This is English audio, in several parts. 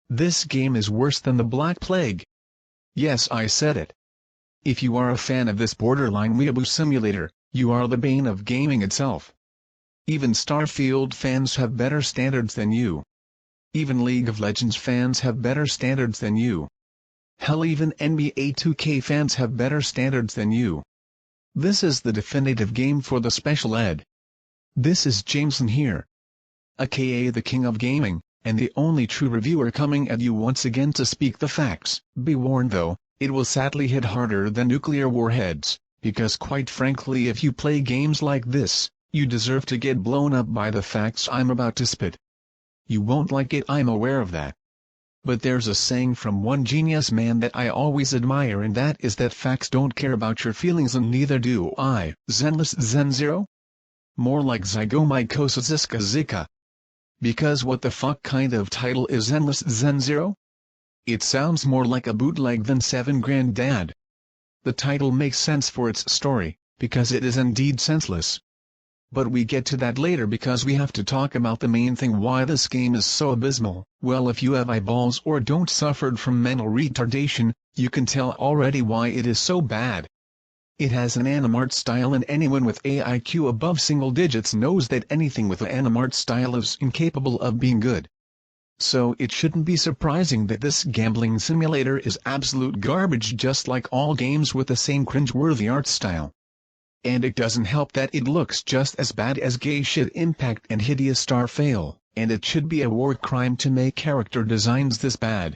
This game is worse than the Black Plague. Yes, I said it. If you are a fan of this borderline weeaboo simulator, you are the bane of gaming itself. Even Starfield fans have better standards than you. Even League of Legends fans have better standards than you. Hell, even NBA 2K fans have better standards than you. This is the definitive game for the special ed. This is Jameson here, aka the King of Gaming, and the only true reviewer coming at you once again to speak the facts. Be warned though, it will sadly hit harder than nuclear warheads, because quite frankly if you play games like this, you deserve to get blown up by the facts I'm about to spit. You won't like it, I'm aware of that. But there's a saying from one genius man that I always admire, and that is that facts don't care about your feelings, and neither do I. Zenless Zen Zero? More like Zygomycosis Zika. Because what the fuck kind of title is Zenless Zen Zero? It sounds more like a bootleg than 7 Grand Dad. The title makes sense for its story, because it is indeed senseless. But we get to that later because we have to talk about the main thing, why this game is so abysmal. Well, if you have eyeballs or don't suffered from mental retardation, you can tell already why it is so bad. It has an anime art style, and anyone with AIQ above single digits knows that anything with an anime art style is incapable of being good. So it shouldn't be surprising that this gambling simulator is absolute garbage, just like all games with the same cringe-worthy art style. And it doesn't help that it looks just as bad as Gay Shit Impact and Hideous Starfail, and it should be a war crime to make character designs this bad.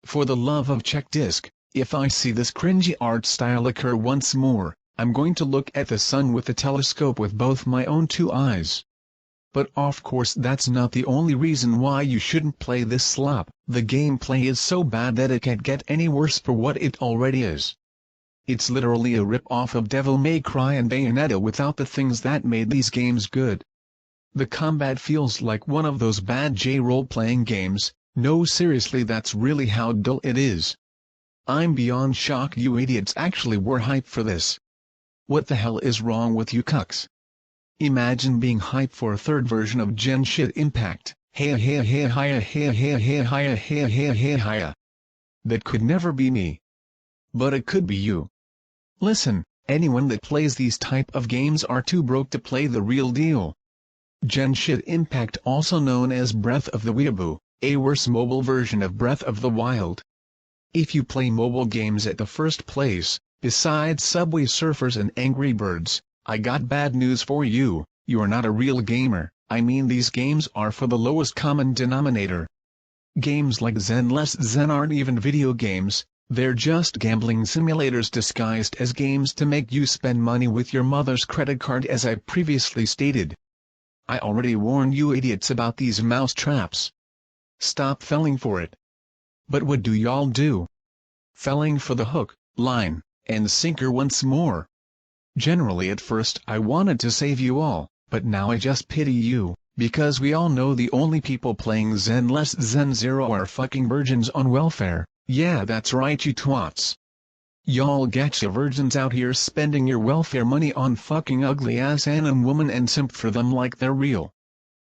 For the love of check disc, if I see this cringy art style occur once more, I'm going to look at the sun with a telescope with both my own 2 eyes. But of course that's not the only reason why you shouldn't play this slop. The gameplay is so bad that it can't get any worse for what it already is. It's literally a rip-off of Devil May Cry and Bayonetta without the things that made these games good. The combat feels like one of those bad J-role-playing games. No, seriously, that's really how dull it is. I'm beyond shocked you idiots actually were hyped for this. What the hell is wrong with you cucks? Imagine being hyped for a third version of Gen Shit Impact. Hey. That could never be me. But it could be you. Listen, anyone that plays these type of games are too broke to play the real deal. Gen Shit Impact, also known as Breath of the Weeaboo, a worse mobile version of Breath of the Wild. If you play mobile games at the first place, besides Subway Surfers and Angry Birds, I got bad news for you. You are not a real gamer. I mean, these games are for the lowest common denominator. Games like Zenless Zen aren't even video games. They're just gambling simulators disguised as games to make you spend money with your mother's credit card, as I previously stated. I already warned you idiots about these mouse traps. Stop falling for it. But what do y'all do? Falling for the hook, line, and sinker once more. Generally at first I wanted to save you all, but now I just pity you, because we all know the only people playing Zenless Zen Zero are fucking virgins on welfare. Yeah, that's right, you twats. Y'all gacha virgins out here spending your welfare money on fucking ugly-ass anime women and simp for them like they're real.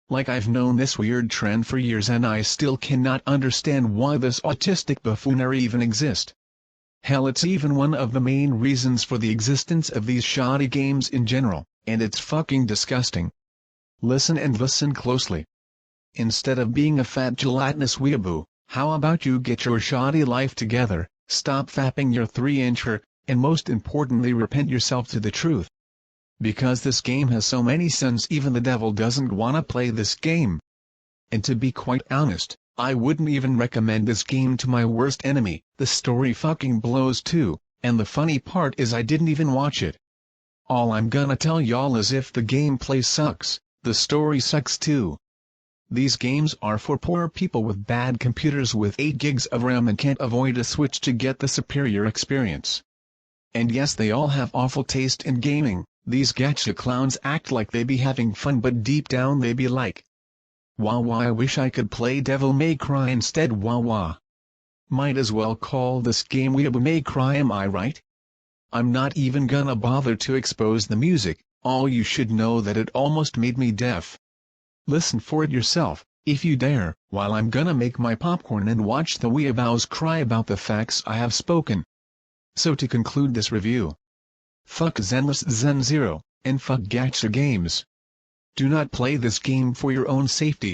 Like, I've known this weird trend for years and I still cannot understand why this autistic buffoonery even exists. Hell, it's even one of the main reasons for the existence of these shoddy games in general, and it's fucking disgusting. Listen and listen closely. Instead of being a fat gelatinous weeaboo, how about you get your shoddy life together, stop fapping your 3-incher, and most importantly repent yourself to the truth. Because this game has so many sins, even the devil doesn't wanna play this game. And to be quite honest, I wouldn't even recommend this game to my worst enemy. The story fucking blows too, and the funny part is I didn't even watch it. All I'm gonna tell y'all is if the gameplay sucks, the story sucks too. These games are for poor people with bad computers with 8 gigs of RAM and can't avoid a Switch to get the superior experience. And yes, they all have awful taste in gaming. These gacha clowns act like they be having fun, but deep down they be like, wah, I wish I could play Devil May Cry instead, wah. Might as well call this game Weeaboo May Cry, am I right? I'm not even gonna bother to expose the music, all you should know that it almost made me deaf. Listen for it yourself. if you dare, while I'm gonna make my popcorn and watch the weeaboos cry about the facts I have spoken. So to conclude this review, fuck Zenless Zen Zero, and fuck gacha games. Do not play this game for your own safety.